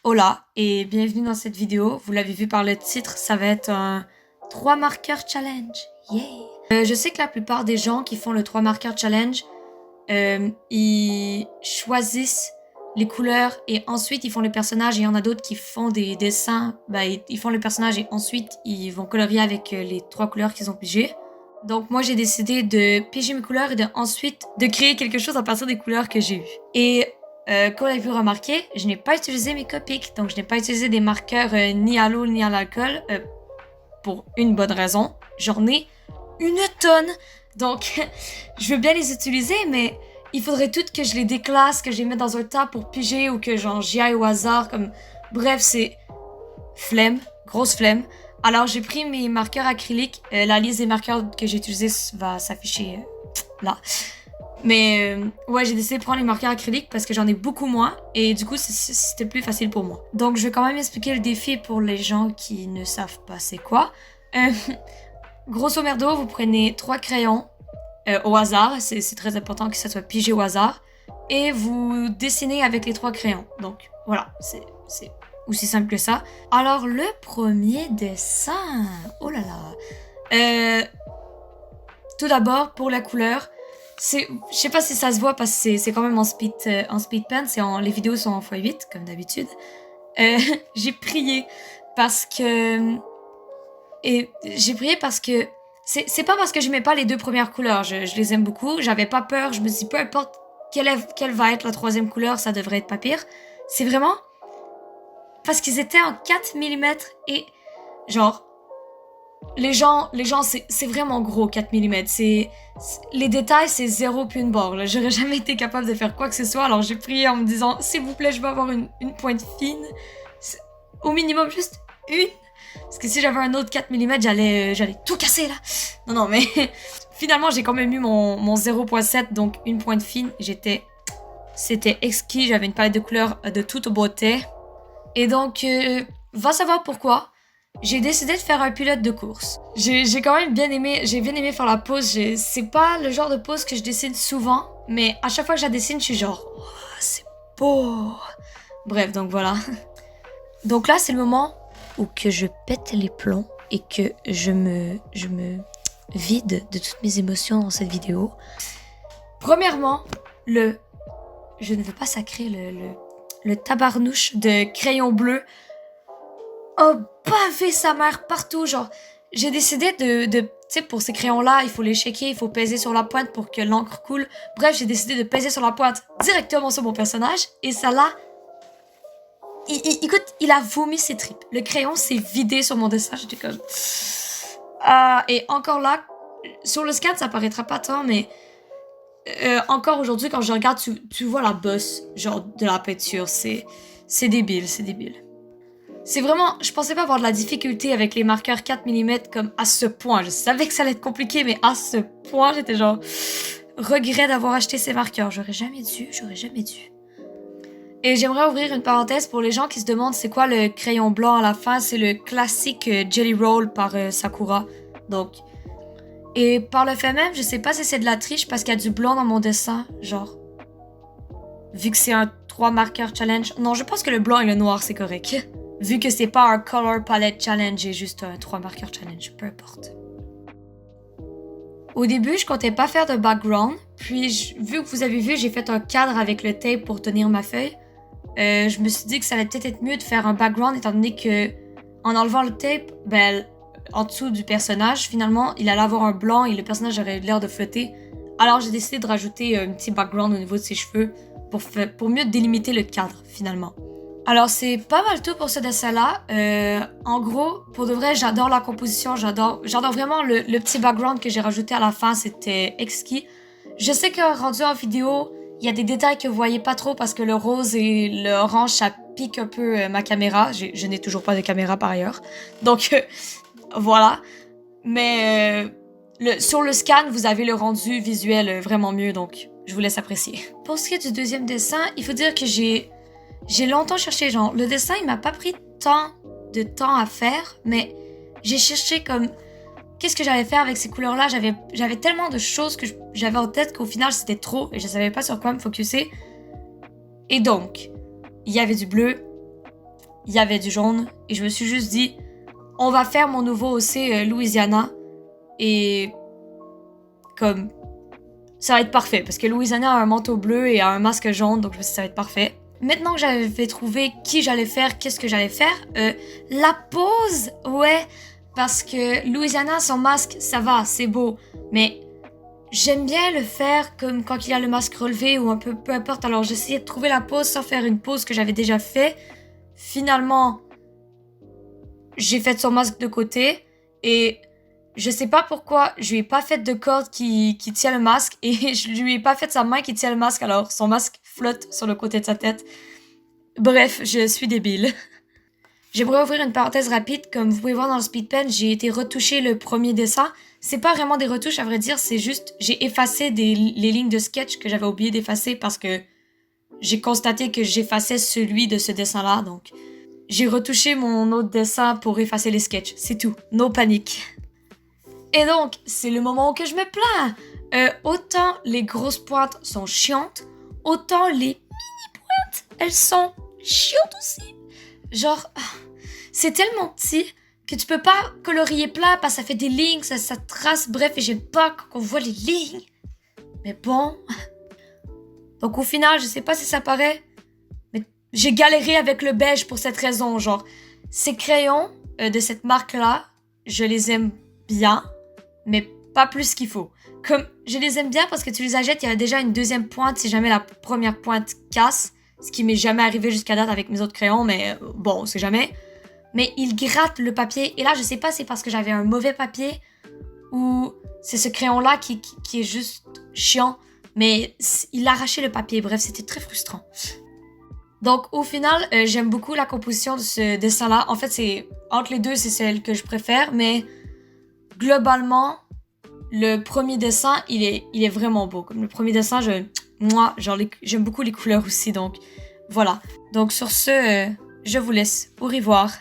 Hola et bienvenue dans cette vidéo. Vous l'avez vu par le titre, ça va être un 3 marqueurs challenge. Yay! Je sais que la plupart des gens qui font le 3 marqueurs challenge, ils choisissent les couleurs et ensuite ils font les personnages. Et il y en a d'autres qui font des dessins. Ils font le personnage et ensuite ils vont colorier avec les 3 couleurs qu'ils ont pigées. Donc moi j'ai décidé de piger mes couleurs et ensuite de créer quelque chose à partir des couleurs que j'ai eues. Et comme vous avez pu remarquer, je n'ai pas utilisé mes Copics, donc je n'ai pas utilisé des marqueurs ni à l'eau ni à l'alcool pour une bonne raison. J'en ai une tonne, donc je veux bien les utiliser, mais il faudrait toutes que je les déclasse, que je les mette dans un tas pour piger ou que j'y aille au hasard. Bref, c'est flemme, grosse flemme. Alors j'ai pris mes marqueurs acryliques, la liste des marqueurs que j'ai utilisés va s'afficher là. Mais ouais, j'ai décidé de prendre les marqueurs acryliques parce que j'en ai beaucoup moins et du coup c'était plus facile pour moi. Donc je vais quand même expliquer le défi pour les gens qui ne savent pas c'est quoi. Grosso merdo, vous prenez 3 crayons au hasard, c'est très important que ça soit pigé au hasard, et vous dessinez avec les 3 crayons. Donc voilà, c'est aussi simple que ça. Alors le premier dessin, oh là là. Tout d'abord pour la couleur. Je sais pas si ça se voit parce que c'est quand même en speed pen, les vidéos sont en x8 comme d'habitude. J'ai prié parce que c'est pas parce que j'aimais pas les 2 premières couleurs, je les aime beaucoup, j'avais pas peur, je me suis dit peu importe quelle va être la 3e couleur, ça devrait être pas pire. C'est vraiment parce qu'ils étaient en 4 mm et genre les gens c'est vraiment gros 4 mm. Les détails, c'est 0 puis une barre. J'aurais jamais été capable de faire quoi que ce soit. Alors j'ai prié en me disant, s'il vous plaît, je veux avoir une pointe fine. Au minimum, juste une. Parce que si j'avais un autre 4 mm, j'allais tout casser là. Non, mais finalement, j'ai quand même eu mon 0.7, donc une pointe fine. C'était exquis. J'avais une palette de couleurs de toute beauté. Et donc, va savoir pourquoi. J'ai décidé de faire un pilote de course. J'ai quand même bien aimé faire la pose. C'est pas le genre de pose que je dessine souvent, mais à chaque fois que je la dessine, je suis genre, oh, c'est beau. Bref, donc voilà. Donc là, c'est le moment où que je pète les plombs et que je me vide de toutes mes émotions dans cette vidéo. Premièrement, je ne veux pas sacrer le tabarnouche de crayon bleu. Oh, bavé sa mère partout, genre, j'ai décidé tu sais, pour ces crayons-là, il faut les shaker, il faut peser sur la pointe pour que l'encre coule. Bref, j'ai décidé de peser sur la pointe directement sur mon personnage, et ça l'a... Écoute, il a vomi ses tripes. Le crayon s'est vidé sur mon dessin, j'étais comme... et encore là, sur le scan, ça paraîtra pas tant, mais... encore aujourd'hui, quand je regarde, tu vois la bosse, genre, de la peinture, c'est débile, c'est débile. C'est vraiment, je pensais pas avoir de la difficulté avec les marqueurs 4 mm comme à ce point. Je savais que ça allait être compliqué, mais à ce point, j'étais genre, regret d'avoir acheté ces marqueurs. J'aurais jamais dû. Et j'aimerais ouvrir une parenthèse pour les gens qui se demandent c'est quoi le crayon blanc à la fin. C'est le classique Jelly Roll par Sakura. Donc, et par le fait même, je sais pas si c'est de la triche parce qu'il y a du blanc dans mon dessin, genre. Vu que c'est un 3 marqueurs challenge. Non, je pense que le blanc et le noir, c'est correct. Vu que c'est pas un color palette challenge et juste un 3 marqueurs challenge, peu importe. Au début, je comptais pas faire de background, puis vu que vous avez vu, j'ai fait un cadre avec le tape pour tenir ma feuille. Je me suis dit que ça allait peut-être être mieux de faire un background étant donné que en enlevant le tape, en dessous du personnage, finalement, il allait avoir un blanc et le personnage aurait l'air de flotter. Alors j'ai décidé de rajouter un petit background au niveau de ses cheveux pour mieux délimiter le cadre finalement. Alors, c'est pas mal tout pour ce dessin-là. En gros, pour de vrai, j'adore la composition. J'adore vraiment le petit background que j'ai rajouté à la fin. C'était exquis. Je sais que rendu en vidéo, il y a des détails que vous voyez pas trop parce que le rose et l'orange, ça pique un peu ma caméra. Je n'ai toujours pas de caméra par ailleurs. Donc, voilà. Mais sur le scan, vous avez le rendu visuel vraiment mieux. Donc, je vous laisse apprécier. Pour ce qui est du deuxième dessin, il faut dire que j'ai longtemps cherché, genre, le dessin, il m'a pas pris tant de temps à faire, mais j'ai cherché comme, qu'est-ce que j'allais faire avec ces couleurs-là? J'avais tellement de choses que j'avais en tête qu'au final, c'était trop, et je savais pas sur quoi me focuser. Et donc, il y avait du bleu, il y avait du jaune. Et je me suis juste dit, on va faire mon nouveau OC Louisiana. Et comme, ça va être parfait. Parce que Louisiana a un manteau bleu et a un masque jaune. Donc je me suis dit, ça va être parfait. Maintenant que j'avais trouvé qui j'allais faire, qu'est-ce que j'allais faire, la pose, ouais. Parce que Louisiana, son masque, ça va, c'est beau. Mais j'aime bien le faire comme quand il y a le masque relevé ou un peu importe. Alors j'essayais de trouver la pose sans faire une pose que j'avais déjà fait. Finalement, j'ai fait son masque de côté et je sais pas pourquoi je lui ai pas fait de corde qui tient le masque et je lui ai pas fait sa main qui tient le masque, alors son masque flotte sur le côté de sa tête. Bref, je suis débile. J'aimerais ouvrir une parenthèse rapide. Comme vous pouvez voir dans le speed pen, j'ai été retoucher le premier dessin. C'est pas vraiment des retouches à vrai dire, c'est juste j'ai effacé les lignes de sketch que j'avais oublié d'effacer parce que j'ai constaté que j'effaçais celui de ce dessin-là, donc j'ai retouché mon autre dessin pour effacer les sketchs, c'est tout, no panique. Et donc, c'est le moment que je me plains. Autant les grosses pointes sont chiantes, autant les mini-pointes, elles sont chiantes aussi. Genre, c'est tellement petit que tu peux pas colorier plat parce que ça fait des lignes, ça trace, bref, et j'aime pas qu'on voit les lignes. Mais bon. Donc au final, je sais pas si ça paraît, mais j'ai galéré avec le beige pour cette raison, genre. Ces crayons de cette marque-là, je les aime bien, mais pas plus qu'il faut. Comme, je les aime bien parce que tu les achètes, il y a déjà une deuxième pointe si jamais la première pointe casse, ce qui m'est jamais arrivé jusqu'à date avec mes autres crayons, mais bon, on sait jamais. Mais ils grattent le papier, et là, je sais pas si c'est parce que j'avais un mauvais papier, ou c'est ce crayon-là qui est juste chiant, mais il arrachait le papier, bref, c'était très frustrant. Donc, au final, j'aime beaucoup la composition de ce dessin-là. En fait, c'est entre les deux, c'est celle que je préfère, mais globalement, le premier dessin, il est vraiment beau. Comme le premier dessin, j'aime beaucoup les couleurs aussi, donc voilà. Donc sur ce, je vous laisse. Au revoir.